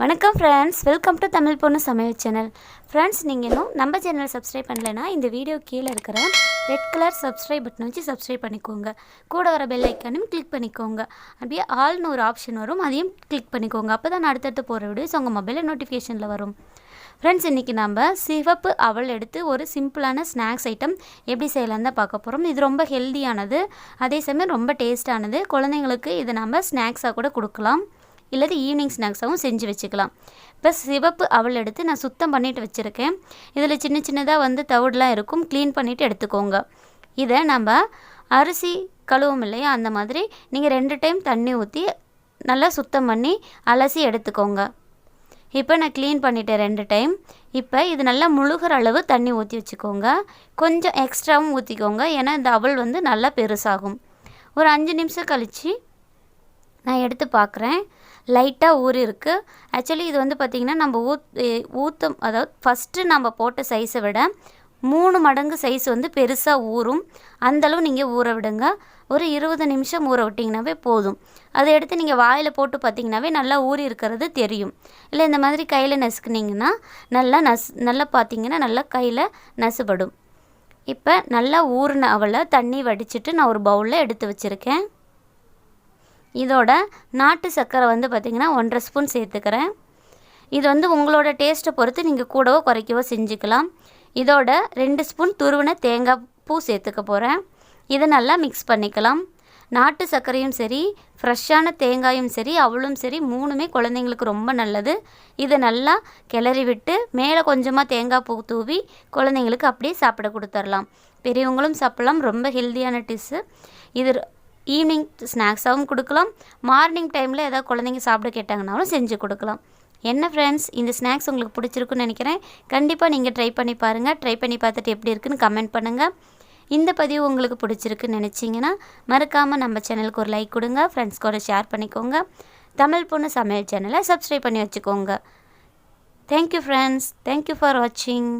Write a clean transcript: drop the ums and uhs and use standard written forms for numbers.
வணக்கம் friends, welcome to Tamil பொண்ணு சமையல் சேனல். ஃப்ரெண்ட்ஸ், நீங்கள் இன்னும் நம்ம சேனல் சப்ஸ்கிரைப் பண்ணலைன்னா இந்த வீடியோ கீழே இருக்கிற ரெட் கலர் சப்ஸ்கிரைப் பட்டன் வச்சு சப்ஸ்கிரைப் பண்ணிக்கோங்க. கூட வர பெல் ஐக்கானையும் கிளிக் பண்ணிக்கோங்க. அப்படியே ஆல்னு ஒரு ஆப்ஷன் வரும், அதையும் கிளிக் பண்ணிக்கோங்க. அப்போ தான் அடுத்தடுத்து போகிற வீடியோஸ் உங்கள் மொபைலில் நோட்டிஃபிகேஷனில் வரும். ஃப்ரெண்ட்ஸ், இன்றைக்கி நம்ம சிவப்பு அவல் எடுத்து ஒரு சிம்பிளான ஸ்நாக்ஸ் ஐட்டம் எப்படி செய்யலாம் தான் பார்க்க போகிறோம். இது ரொம்ப ஹெல்த்தியானது, அதே சமயம் ரொம்ப டேஸ்ட்டானது. குழந்தைங்களுக்கு இதை நம்ம ஸ்நாக்ஸாக கூட கொடுக்கலாம், இல்லாட்டி ஈவினிங் ஸ்நாக்ஸாகவும் செஞ்சு வச்சுக்கலாம். இப்போ சிவப்பு அவல் எடுத்து நான் சுத்தம் பண்ணிவிட்டு வச்சுருக்கேன். இதில் சின்ன சின்னதாக தவிடெலாம் இருக்கும், க்ளீன் பண்ணிவிட்டு எடுத்துக்கோங்க. இதை நம்ம அரிசி கழுவும் இல்லையா, அந்த மாதிரி நீங்கள் 2 டைம் தண்ணி ஊற்றி நல்லா சுத்தம் பண்ணி அலசி எடுத்துக்கோங்க. இப்போ நான் க்ளீன் பண்ணிட்டேன் 2 டைம். இப்போ இது நல்லா முழுகிற அளவு தண்ணி ஊற்றி வச்சுக்கோங்க. கொஞ்சம் எக்ஸ்ட்ராவும் ஊற்றிக்கோங்க, ஏன்னா இந்த அவல் நல்லா பெருசாகும். ஒரு 5 நிமிஷம் கழித்து நான் எடுத்து பார்க்குறேன், லைட்டாக ஊறி இருக்குது. ஆக்சுவலி இது பார்த்திங்கன்னா நம்ம ஊற்றம், அதாவது ஃபஸ்ட்டு நம்ம போட்ட சைஸை விட 3 மடங்கு சைஸ் பெருசாக ஊறும். அந்தளவு நீங்கள் ஊற விடுங்க. ஒரு 20 நிமிஷம் ஊற விட்டிங்கனாவே போதும். அதை எடுத்து நீங்கள் வாயில் போட்டு பார்த்திங்கனாவே நல்லா ஊறி இருக்கிறது தெரியும். இல்லை இந்த மாதிரி கையில் நசுக்குனிங்கன்னா நல்லா பார்த்திங்கன்னா நல்லா கையில் நசுபடும். இப்போ நல்லா ஊறின அவலை தண்ணி வடிச்சிட்டு நான் ஒரு பவுலில் எடுத்து வச்சுருக்கேன். இதோட நாட்டு சர்க்கரை பார்த்திங்கன்னா 1.5 ஸ்பூன் சேர்த்துக்கிறேன். இது உங்களோட டேஸ்ட்டை பொறுத்து நீங்கள் கூடவோ குறைக்கவோ செஞ்சுக்கலாம். இதோட 2 ஸ்பூன் துருவின தேங்காய் பூ சேர்த்துக்க போகிறேன். இதை நல்லா மிக்ஸ் பண்ணிக்கலாம். நாட்டு சர்க்கரையும் சரி, ஃப்ரெஷ்ஷான தேங்காயும் சரி, அவளும் சரி, 3மே குழந்தைங்களுக்கு ரொம்ப நல்லது. இதை நல்லா கிளறி விட்டு மேலே கொஞ்சமாக தேங்காய் பூ தூவி குழந்தைங்களுக்கு அப்படியே சாப்பிட கொடுத்துடலாம். பெரியவங்களும் சாப்பிட்லாம், ரொம்ப ஹெல்த்தியான டிஷ்ஷு. இது ஈவினிங் ஸ்நாக்ஸாகவும் கொடுக்கலாம், மார்னிங் டைமில் ஏதாவது குழந்தைங்க சாப்பிட கேட்டாங்கன்னாலும் செஞ்சு கொடுக்கலாம். என்ன ஃப்ரெண்ட்ஸ், இந்த ஸ்நாக்ஸ் உங்களுக்கு பிடிச்சிருக்குன்னு நினைக்கிறேன். கண்டிப்பாக நீங்கள் ட்ரை பண்ணி பாருங்கள். ட்ரை பண்ணி பார்த்துட்டு எப்படி இருக்குன்னு கமெண்ட் பண்ணுங்கள். இந்த பதிவு உங்களுக்கு பிடிச்சிருக்குன்னு நினச்சிங்கன்னா மறக்காமல் நம்ம சேனலுக்கு ஒரு லைக் கொடுங்க, ஃப்ரெண்ட்ஸ் கூட ஷேர் பண்ணிக்கோங்க. தமிழ் பொண்ணு சமையல் சேனலை சப்ஸ்கிரைப் பண்ணி வச்சுக்கோங்க. தேங்க்யூ ஃப்ரெண்ட்ஸ், தேங்க்யூ ஃபார் வாட்சிங்.